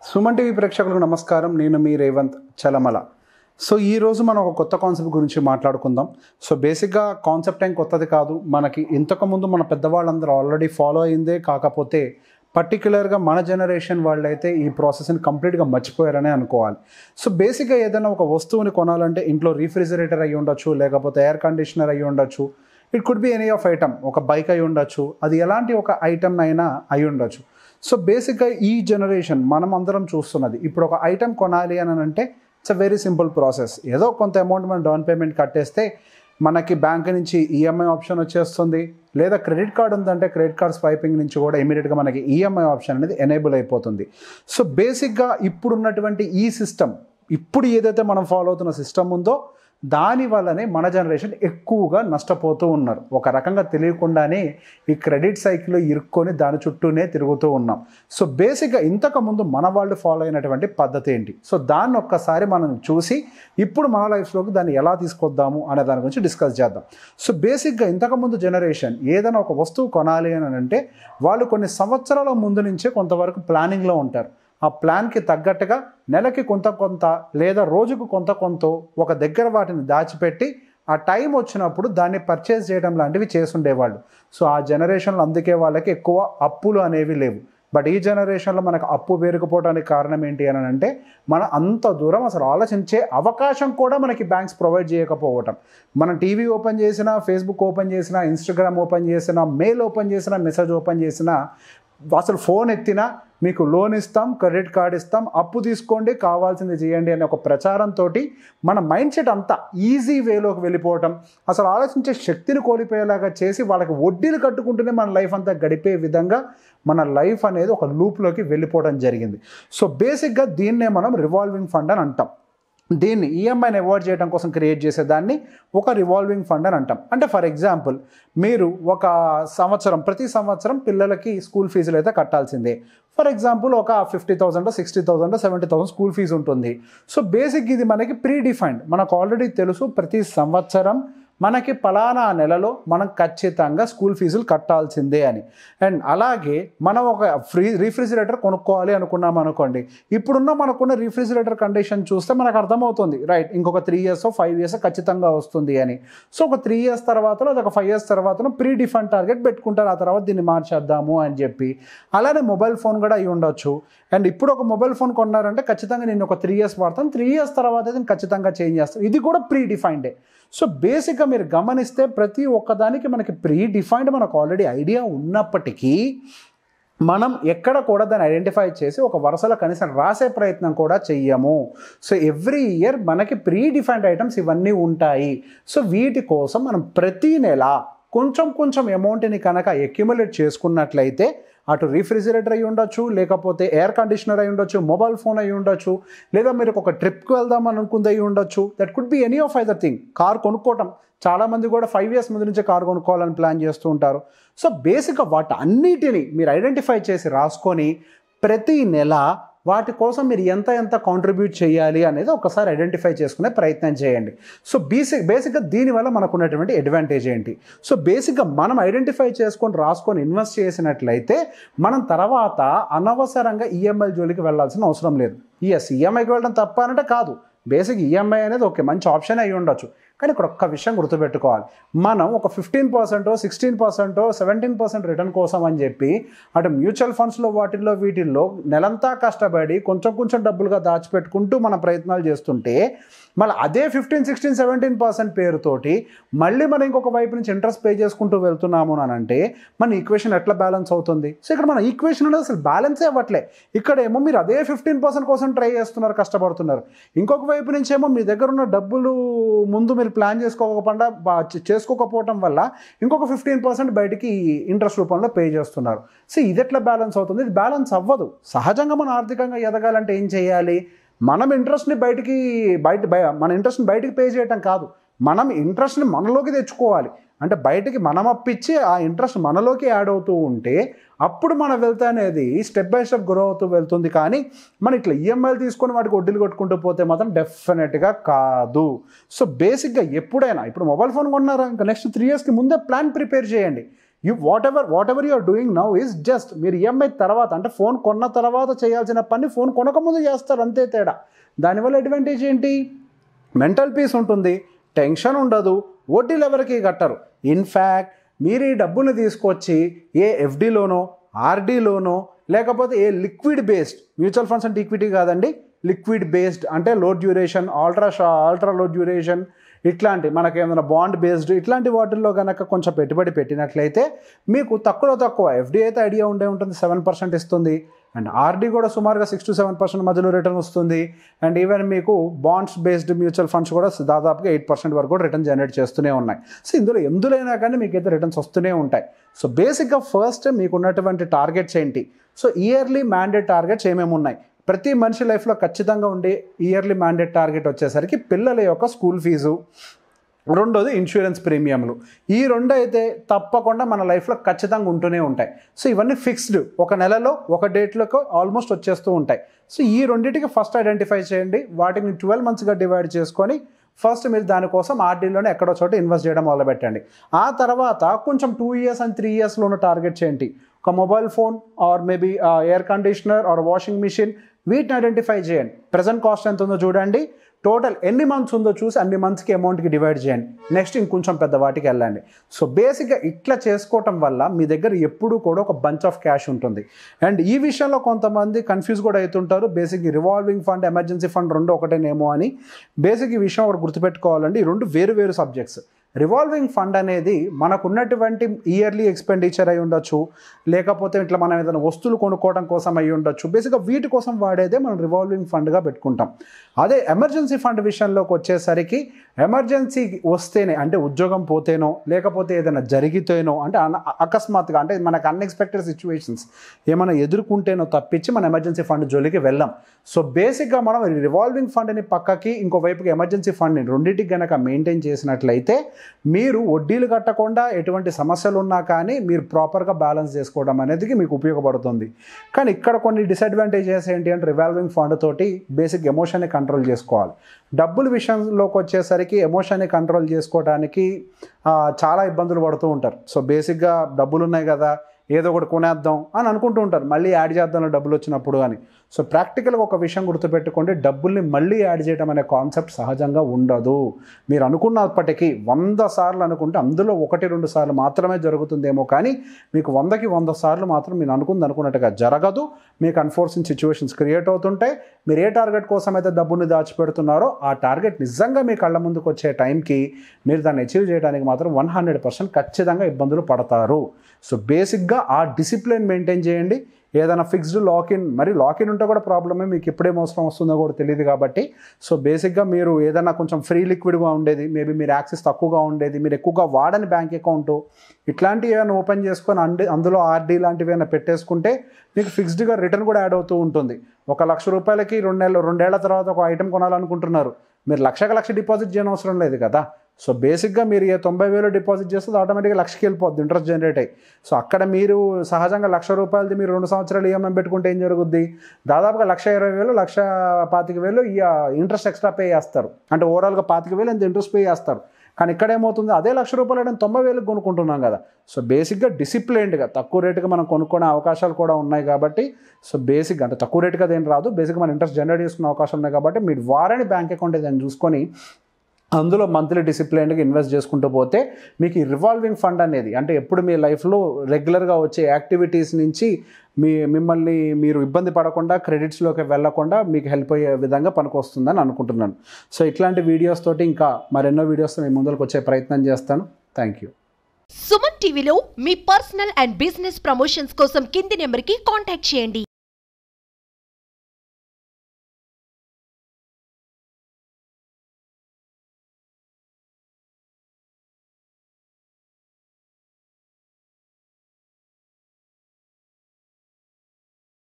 Suman TV ప్రేక్షకులకు నమస్కారం. నేను మీ రేవంత్ చలమల. సో ఈరోజు మనం ఒక కొత్త కాన్సెప్ట్ గురించి మాట్లాడుకుందాం. సో బేసిక్గా కాన్సెప్ట్ ఏం కొత్తది కాదు. మనకి ఇంతకుముందు మన పెద్దవాళ్ళందరూ ఆల్రెడీ ఫాలో అయిందే. కాకపోతే పర్టికులర్గా మన జనరేషన్ వాళ్ళైతే ఈ ప్రాసెస్ని కంప్లీట్గా మర్చిపోయారనే అనుకోవాలి. సో బేసిక్గా ఏదైనా ఒక వస్తువుని కొనాలంటే ఇంట్లో రీఫ్రిజిరేటర్ అయ్యి ఉండొచ్చు, లేకపోతే ఎయిర్ కండిషనర్ అయ్యి ఉండొచ్చు, it could be any of item. ఒక బైక్ అయి ఉండొచ్చు, అది ఎలాంటి ఒక ఐటమ్ అయినా అయి ఉండొచ్చు. సో బేసిక్గా ఈ జనరేషన్ మనం అందరం చూస్తున్నది, ఇప్పుడు ఒక ఐటమ్ కొనాలి అని అంటే it's a very simple process. ఏదో కొంత అమౌంట్ మనం డౌన్ పేమెంట్ కట్టేస్తే మనకి బ్యాంక్ నుంచి ఈఎంఐ ఆప్షన్ వచ్చేస్తుంది, లేదా క్రెడిట్ కార్డ్ ఉందంటే క్రెడిట్ కార్డ్ స్వైపింగ్ నుంచి కూడా ఇమీడియట్గా మనకి ఈఎంఐ ఆప్షన్ అనేది ఎనేబుల్ అయిపోతుంది. సో బేసిక్గా ఇప్పుడున్నటువంటి ఈ సిస్టమ్, ఇప్పుడు ఏదైతే మనం ఫాలో అవుతున్న సిస్టమ్ ఉందో దాని వల్లనే మన జనరేషన్ ఎక్కువగా నష్టపోతూ ఉన్నారు. ఒక రకంగా తెలియకుండానే ఈ క్రెడిట్ సైకిల్లో ఇరుక్కొని దాని చుట్టూనే తిరుగుతూ ఉన్నాం. సో బేసిక్గా ఇంతకుముందు మన వాళ్ళు ఫాలో అయినటువంటి పద్ధతి ఏంటి, సో దాన్ని ఒక్కసారి మనం చూసి ఇప్పుడు మన లైఫ్లోకి దాన్ని ఎలా తీసుకొద్దాము అనే దాని గురించి డిస్కస్ చేద్దాం. సో బేసిక్గా ఇంతకుముందు జనరేషన్ ఏదైనా ఒక వస్తువు కొనాలి అని అంటే వాళ్ళు కొన్ని సంవత్సరాల ముందు నుంచే కొంతవరకు ప్లానింగ్లో ఉంటారు. ఆ ప్లాన్కి తగ్గట్టుగా నెలకి కొంత లేదా రోజుకు కొంత ఒక దగ్గర వాటిని దాచిపెట్టి ఆ టైం వచ్చినప్పుడు దాన్ని పర్చేస్ చేయడం లాంటివి చేసుండేవాళ్ళు. సో ఆ జనరేషన్లో అందుకే వాళ్ళకి ఎక్కువ అప్పులు అనేవి లేవు. బట్ ఈ జనరేషన్లో మనకు అప్పు పేరుకుపోవడానికి కారణం ఏంటి అని అంటే మనం అంత దూరం అసలు ఆలోచించే అవకాశం కూడా మనకి బ్యాంక్స్ ప్రొవైడ్ చేయకపోవటం. మనం టీవీ ఓపెన్ చేసినా, ఫేస్బుక్ ఓపెన్ చేసినా, ఇన్స్టాగ్రామ్ ఓపెన్ చేసినా, మెయిల్ ఓపెన్ చేసినా, మెసేజ్ ఓపెన్ చేసినా, అసలు ఫోన్ ఎత్తినా మీకు లోన్ ఇస్తాం, క్రెడిట్ కార్డ్ ఇస్తాం, అప్పు తీసుకోండి, కావాల్సింది చేయండి అనే ఒక ప్రచారంతో మన మైండ్ సెట్ అంతా ఈజీ వేలోకి వెళ్ళిపోవటం, అసలు ఆలోచించే శక్తిని కోల్పోయేలాగా చేసి వాళ్ళకి వడ్డీలు కట్టుకుంటూనే మన లైఫ్ అంతా గడిపే విధంగా మన లైఫ్ అనేది ఒక లూప్లోకి వెళ్ళిపోవడం జరిగింది. సో బేసిక్గా దీన్నే మనం రివాల్వింగ్ ఫండ్ అని అంటాం. దీన్ని ఈఎంఐని అవాయిడ్ చేయడం కోసం క్రియేట్ చేసేదాన్ని ఒక రివాల్వింగ్ ఫండ్ అని అంటాం. అంటే ఫర్ ఎగ్జాంపుల్ మీరు ఒక ప్రతి సంవత్సరం పిల్లలకి స్కూల్ ఫీజులు అయితే కట్టాల్సిందే. ఫర్ ఎగ్జాంపుల్ ఒక 50,000, 60,000, 70,000 స్కూల్ ఫీజు ఉంటుంది. సో బేసిక్ ఇది మనకి ప్రీ డిఫైన్డ్, మనకు ఆల్రెడీ తెలుసు ప్రతి సంవత్సరం మనకి పలానా నెలలో మనం ఖచ్చితంగా స్కూల్ ఫీజులు కట్టాల్సిందే అని. అండ్ అలాగే మనం ఒక రీఫ్రిజిరేటర్ కొనుక్కోవాలి అనుకున్నాం అనుకోండి, ఇప్పుడున్న మనకున్న రీఫ్రిజిరేటర్ కండిషన్ చూస్తే మనకు అర్థమవుతుంది, రైట్, ఇంకొక 3 years 5 years ఖచ్చితంగా వస్తుంది అని. సో ఒక 3 years తర్వాతనో ఒక 5 years తర్వాతనో ప్రీ డిఫైన్ టార్గెట్ పెట్టుకుంటారు, ఆ తర్వాత దీన్ని మార్చేద్దాము అని చెప్పి. అలానే మొబైల్ ఫోన్ కూడా అయి ఉండొచ్చు. అండ్ ఇప్పుడు ఒక మొబైల్ ఫోన్ కొన్నారంటే ఖచ్చితంగా నేను ఒక 3 years వాడతాను, 3 years తర్వాత దీన్ని ఖచ్చితంగా చేంజ్ చేస్తాను. ఇది కూడా ప్రీ డిఫైన్డే. సో బేసిక్గా మీరు గమనిస్తే ప్రతి ఒక్కదానికి మనకి ప్రీ డిఫైన్డ్ మనకు ఆల్రెడీ ఐడియా ఉన్నప్పటికీ మనం ఎక్కడ కూడా దాన్ని ఐడెంటిఫై చేసి ఒక వరుసలో కనీసం రాసే ప్రయత్నం కూడా చెయ్యము. సో ఎవ్రీ ఇయర్ మనకి ప్రీ డిఫైన్డ్ ఐటమ్స్ ఇవన్నీ ఉంటాయి. సో వీటి కోసం మనం ప్రతి నెల కొంచెం అమౌంట్ని కనుక అక్యుములేట్ చేసుకున్నట్లయితే అటు రీఫ్రిజిరేటర్ అయి ఉండొచ్చు, లేకపోతే ఎయిర్ కండిషనర్ అయి ఉండొచ్చు, మొబైల్ ఫోన్ అయి ఉండొచ్చు, లేదా మీరు ఒక ట్రిప్కి వెళ్దాం అనుకుంది అయి ఉండొచ్చు, that could be any of either thing. Car కొనుక్కోవటం, చాలామంది కూడా 5 years ముందు నుంచే కార్ కొనుక్కోవాలని ప్లాన్ చేస్తూ ఉంటారు. సో బేసిక్గా వాటి అన్నిటిని మీరు ఐడెంటిఫై చేసి రాసుకొని ప్రతి నెల వాటి కోసం మీరు ఎంత కాంట్రిబ్యూట్ చేయాలి అనేది ఒకసారి ఐడెంటిఫై చేసుకునే ప్రయత్నం చేయండి. సో బేసిక్గా దీనివల్ల మనకు ఉన్నటువంటి అడ్వాంటేజ్ ఏంటి, సో బేసిక్గా మనం ఐడెంటిఫై చేసుకొని రాసుకొని ఇన్వెస్ట్ చేసినట్లయితే మనం తర్వాత అనవసరంగా ఈఎంఐ జోలికి వెళ్ళాల్సిన అవసరం లేదు. ఈఎంఐకి వెళ్ళడం తప్ప అంటే కాదు, బేసిక్ ఈఎంఐ అనేది ఓకే మంచి ఆప్షన్ అయి ఉండొచ్చు. కానీ ఇక్కడ ఒక్క విషయం గుర్తుపెట్టుకోవాలి, మనం ఒక 15%, 16%, 17% రిటర్న్ కోసం అని చెప్పి అటు మ్యూచువల్ ఫండ్స్లో వీటిల్లో నెలంతా కష్టపడి కొంచెం డబ్బులుగా దాచిపెట్టుకుంటూ మన ప్రయత్నాలు చేస్తుంటే మళ్ళీ అదే 15, 16, 17% పేరుతోటి మళ్ళీ మనం ఇంకొక వైపు నుంచి ఇంట్రెస్ట్ పే చేసుకుంటూ వెళ్తున్నాము అని అంటే మన ఈక్వేషన్ ఎట్లా బ్యాలెన్స్ అవుతుంది? సో ఇక్కడ మన ఈక్వేషన్ అనేది అసలు బ్యాలెన్సే అవ్వట్లే. ఇక్కడేమో మీరు అదే 15% కోసం ట్రై చేస్తున్నారు, కష్టపడుతున్నారు. ఇంకొక వైపు నుంచి ఏమో మీ దగ్గర ఉన్న డబ్బులు ముందు మీరు ప్లాన్ చేసుకోకపోవటం వల్ల ఇంకొక 15% బయటికి ఇంట్రెస్ట్ రూపంలో పే చేస్తున్నారు. సో ఇది ఎట్లా బ్యాలెన్స్ అవుతుంది? ఇది బ్యాలెన్స్ అవ్వదు. సహజంగా మనం ఆర్థికంగా ఎదగాలంటే ఏం చేయాలి? మనం ఇంట్రెస్ట్ని మన ఇంట్రెస్ట్ని బయటికి పే చేయటం కాదు, మనం ఇంట్రెస్ట్ని మనలోకి తెచ్చుకోవాలి. అంటే బయటికి మనం అప్పించి ఆ ఇంట్రెస్ట్ మనలోకి యాడ్ అవుతూ ఉంటే అప్పుడు మన వెల్త్ అనేది స్టెప్ బై స్టెప్ గ్రో అవుతూ వెళ్తుంది. కానీ మనం ఇట్లా ఈఎంఐలు తీసుకొని వాటికి వడ్డీలు కొట్టుకుంటూ పోతే మాత్రం డెఫినెట్గా కాదు. సో బేసిక్గా ఎప్పుడైనా ఇప్పుడు మొబైల్ ఫోన్ కొన్నారా, ఇంకా నెక్స్ట్ 3 yearsకి ముందే ప్లాన్ ప్రిపేర్ చేయండి. Whatever you are doing now is just మీరు ఈఎంఐ తర్వాత అంటే ఫోన్ కొన్న తర్వాత చేయాల్సిన పని ఫోన్ కొనకముందు చేస్తారు, అంతే తేడా. దానివల్ల అడ్వాంటేజ్ ఏంటి? మెంటల్ పీస్ ఉంటుంది, టెన్షన్ ఉండదు, వడ్డీలు ఎవరికి కట్టరు. ఇన్ఫ్యాక్ట్ మీరు ఈ డబ్బులు తీసుకొచ్చి ఏ ఎఫ్డీలోనో ఆర్డీలోనో లేకపోతే ఏ లిక్విడ్ బేస్డ్ మ్యూచువల్ ఫండ్స్ అంటే ఈక్విటీ కాదండి, లిక్విడ్ బేస్డ్ అంటే లో డ్యూరేషన్, అల్ట్రా లో డ్యూరేషన్, ఇట్లాంటి మనకేమైనా బాండ్ బేస్డ్ ఇట్లాంటి వాటిల్లో కనుక కొంచెం పెట్టుబడి పెట్టినట్లయితే మీకు తక్కువ ఎఫ్డీ అయితే ఐడియా ఉండే ఉంటుంది, 7% ఇస్తుంది. అండ్ ఆర్డీ కూడా సుమారుగా 6 to 7% మధ్యలో రిటర్న్ వస్తుంది. అండ్ ఈవెన్ మీకు బాండ్స్ బేస్డ్ మ్యూచువల్ ఫండ్స్ కూడా దాదాపుగా 8% వరకు కూడా రిటర్న్ జనరేట్ చేస్తూనే ఉన్నాయి. సో ఎందులోనైనా కానీ మీకైతే రిటర్న్స్ వస్తూనే ఉంటాయి. సో బేసిక్గా ఫస్ట్ మీకు ఉన్నటువంటి టార్గెట్స్ ఏంటి? సో ఇయర్లీ మ్యాండేట్ టార్గెట్స్ ఏమేమి ఉన్నాయి? ప్రతి మనిషి లైఫ్లో ఖచ్చితంగా ఉండే ఇయర్లీ మ్యాండేట్ టార్గెట్ వచ్చేసరికి పిల్లల యొక్క స్కూల్ ఫీజు, రెండోది ఇన్సూరెన్స్ ప్రీమియంలు. ఈ రెండు అయితే తప్పకుండా మన లైఫ్లో ఖచ్చితంగా ఉంటూనే ఉంటాయి. సో ఇవన్నీ ఫిక్స్డ్, ఒక నెలలో ఒక డేట్లకు ఆల్మోస్ట్ వచ్చేస్తూ ఉంటాయి. సో ఈ రెండింటికి ఫస్ట్ ఐడెంటిఫై చేయండి, వాటిని 12 monthsగా డివైడ్ చేసుకొని ఫస్ట్ మీరు దానికోసం ఆర్డీలోనే ఎక్కడో చోట ఇన్వెస్ట్ చేయడం మొదలుపెట్టండి. ఆ తర్వాత కొంచెం 2 years and 3 yearsలో ఉన్న టార్గెట్స్ ఏంటి? ఒక mobile phone or maybe air conditioner or washing machine, వీటిని ఐడెంటిఫై చేయండి. ప్రెజెంట్ కాస్ట్ ఎంత ఉందో చూడండి, టోటల్ ఎన్ని మంత్స్ ఉందో చూసి అన్ని మంత్స్కి అమౌంట్కి డివైడ్ చేయండి. నెక్స్ట్ ఇంకొంచెం పెద్ద వాటికి వెళ్ళండి. సో బేసిక్గా ఇట్లా చేసుకోవటం వల్ల మీ దగ్గర ఎప్పుడూ కూడా ఒక బంచ్ ఆఫ్ క్యాష్ ఉంటుంది. అండ్ ఈ విషయంలో కొంతమంది కన్ఫ్యూజ్ కూడా అవుతుంటారు, basic revolving fund, emergency fund రెండు ఒకటేనేమో అని. బేసిక్ ఈ విషయం ఒకటి గుర్తుపెట్టుకోవాలండి, ఈ రెండు వేరు సబ్జెక్ట్స్. రివాల్వింగ్ ఫండ్ అనేది మనకున్నటువంటి ఇయర్లీ ఎక్స్పెండిచర్ అయి ఉండొచ్చు, లేకపోతే ఇట్లా మనం ఏదైనా వస్తువులు కొనుక్కోవడం కోసం అయి ఉండొచ్చు. బేసిక్గా వీటి కోసం వాడేదే మనం రివాల్వింగ్ ఫండ్గా పెట్టుకుంటాం. అదే ఎమర్జెన్సీ ఫండ్ విషయంలోకి వచ్చేసరికి ఎమర్జెన్సీ వస్తేనే, అంటే ఉద్యోగం పోతేనో లేకపోతే ఏదైనా జరిగితేనో, అంటే అకస్మాత్తుగా అంటే మనకు అన్ఎక్స్పెక్టెడ్ సిచ్యువేషన్స్ ఏమైనా ఎదుర్కొంటేనో తప్పించి మన ఎమర్జెన్సీ ఫండ్ జోలికి వెళ్ళాం. సో బేసిక్గా మనం రివాల్వింగ్ ఫండ్ని పక్కకి ఇంకోవైపుకి ఎమర్జెన్సీ ఫండ్ని రెండింటికి కనుక మెయింటైన్ చేసినట్లయితే మీరు వడ్డీలు కట్టకుండా ఎటువంటి సమస్యలు ఉన్నా కానీ మీరు ప్రాపర్గా బ్యాలెన్స్ చేసుకోవడం అనేది మీకు ఉపయోగపడుతుంది. కానీ ఇక్కడ కొన్ని డిసడ్వాంటేజెస్ ఏంటి అంటే రివాల్వింగ్ ఫండ్ తోటి బేసిక్ ఎమోషన్ని కంట్రోల్ చేసుకోవాలి. డబ్బుల విషయంలోకి వచ్చేసరికి ఎమోషన్ని కంట్రోల్ చేసుకోవడానికి చాలా ఇబ్బందులు పడుతూ ఉంటారు. సో బేసిక్గా డబ్బులు ఉన్నాయి కదా, ఏదో ఒకటి కొనేద్దాం అని అనుకుంటూ ఉంటారు, మళ్ళీ యాడ్ చేద్దాం డబ్బులు వచ్చినప్పుడు అని. సో ప్రాక్టికల్గా ఒక విషయం గుర్తుపెట్టుకోండి, డబ్బుల్ని మళ్ళీ యాడ్ చేయడం అనే కాన్సెప్ట్ సహజంగా ఉండదు. మీరు అనుకున్నప్పటికీ 100 సార్లు అనుకుంటే అందులో 1-2 సార్లు మాత్రమే జరుగుతుందేమో, కానీ మీకు 100కి 100 సార్లు మాత్రం మీరు అనుకున్నట్టుగా జరగదు. మీకు అన్ఫోర్సిన్ సిచ్యువేషన్స్ క్రియేట్ అవుతుంటాయి. మీరు ఏ టార్గెట్ కోసం అయితే డబ్బుని దాచిపెడుతున్నారో ఆ టార్గెట్ నిజంగా మీ కళ్ళ ముందుకు వచ్చే టైంకి మీరు దాన్ని అచీవ్ చేయడానికి మాత్రం 100% ఖచ్చితంగా ఇబ్బందులు పడతారు. సో బేసిక్గా ఆ డిసిప్లిన్ మెయింటైన్ చేయండి. ఏదైనా ఫిక్స్డ్ లాకిన్ ఉంటే కూడా ప్రాబ్లమే, మీకు ఎప్పుడేం అవసరం వస్తుందో కూడా తెలియదు కాబట్టి. సో బేసిక్గా మీరు ఏదైనా కొంచెం ఫ్రీ లిక్విడ్గా ఉండేది, మేబీ మీరు యాక్సెస్ తక్కువగా ఉండేది, మీరు ఎక్కువగా వాడని బ్యాంక్ అకౌంట్ ఇట్లాంటివి ఏమైనా ఓపెన్ చేసుకొని అందులో ఆర్డీ లాంటివి ఏమైనా పెట్టేసుకుంటే మీకు ఫిక్స్డ్గా రిటర్న్ కూడా యాడ్ అవుతూ ఉంటుంది. ₹1,00,000కి 2 ఏళ్ల తర్వాత ఒక ఐటెం కొనాలనుకుంటున్నారు, మీరు లక్ష డిపాజిట్ చేయని అవసరం లేదు కదా. సో బేసిక్గా మీరు 90,000 డిపాజిట్ చేస్తే ఆటోమేటిక్గా 1,00,000కి వెళ్ళిపోద్ది ఇంట్రెస్ట్ జనరేట్ అయ్యి. సో అక్కడ మీరు సహజంగా ₹1,00,000 మీరు 2 సంవత్సరాలు ఈఎంఐ పెట్టుకుంటే ఏం జరుగుద్ది? దాదాపుగా 1,20,000, 1,25,000 ఈ ఇంట్రెస్ట్ ఎక్స్ట్రా పే చేస్తారు. అంటే ఓవరాల్గా 25,000 ఎంత ఇంట్రెస్ట్ పే చేస్తారు. కానీ ఇక్కడ ఏమవుతుంది, అదే ₹1,00,000 90,000 కొనుక్కుంటున్నాం కదా. సో బేసిక్గా డిసిప్లైన్డ్గా తక్కువ రేటుగా మనం కొనుక్కునే అవకాశాలు కూడా ఉన్నాయి కాబట్టి, సో బేసిక్గా అంటే తక్కువ రేటుగా అదేం రాదు, బేసిక్గా మన ఇంట్రెస్ట్ జనరేట్ చేసుకునే అవకాశాలు ఉన్నాయి కాబట్టి మీరు వారని బ్యాంక్ అకౌంట్ ఏదైనా చూసుకొని అందులో మంత్లీ డిసిప్లైన్డ్గా ఇన్వెస్ట్ చేసుకుంటూ పోతే మీకు ఈ రివాల్వింగ్ ఫండ్ అనేది అంటే ఎప్పుడు మీ లైఫ్లో రెగ్యులర్గా వచ్చే యాక్టివిటీస్ నుంచి మిమ్మల్ని మీరు ఇబ్బంది పడకుండా క్రెడిట్స్లోకి వెళ్లకుండా మీకు హెల్ప్ అయ్యే విధంగా పనికొస్తుందని అనుకుంటున్నాను. సో ఇట్లాంటి వీడియోస్ తోటి ఇంకా మరెన్నో వీడియోస్ మీ ముందుకు వచ్చే ప్రయత్నం చేస్తాను. Thank you. సుమన్ టీవీలో మీ పర్సనల్ అండ్ బిజినెస్ ప్రమోషన్స్ కోసం కింది నెంబర్కి కాంటాక్ట్ చేయండి.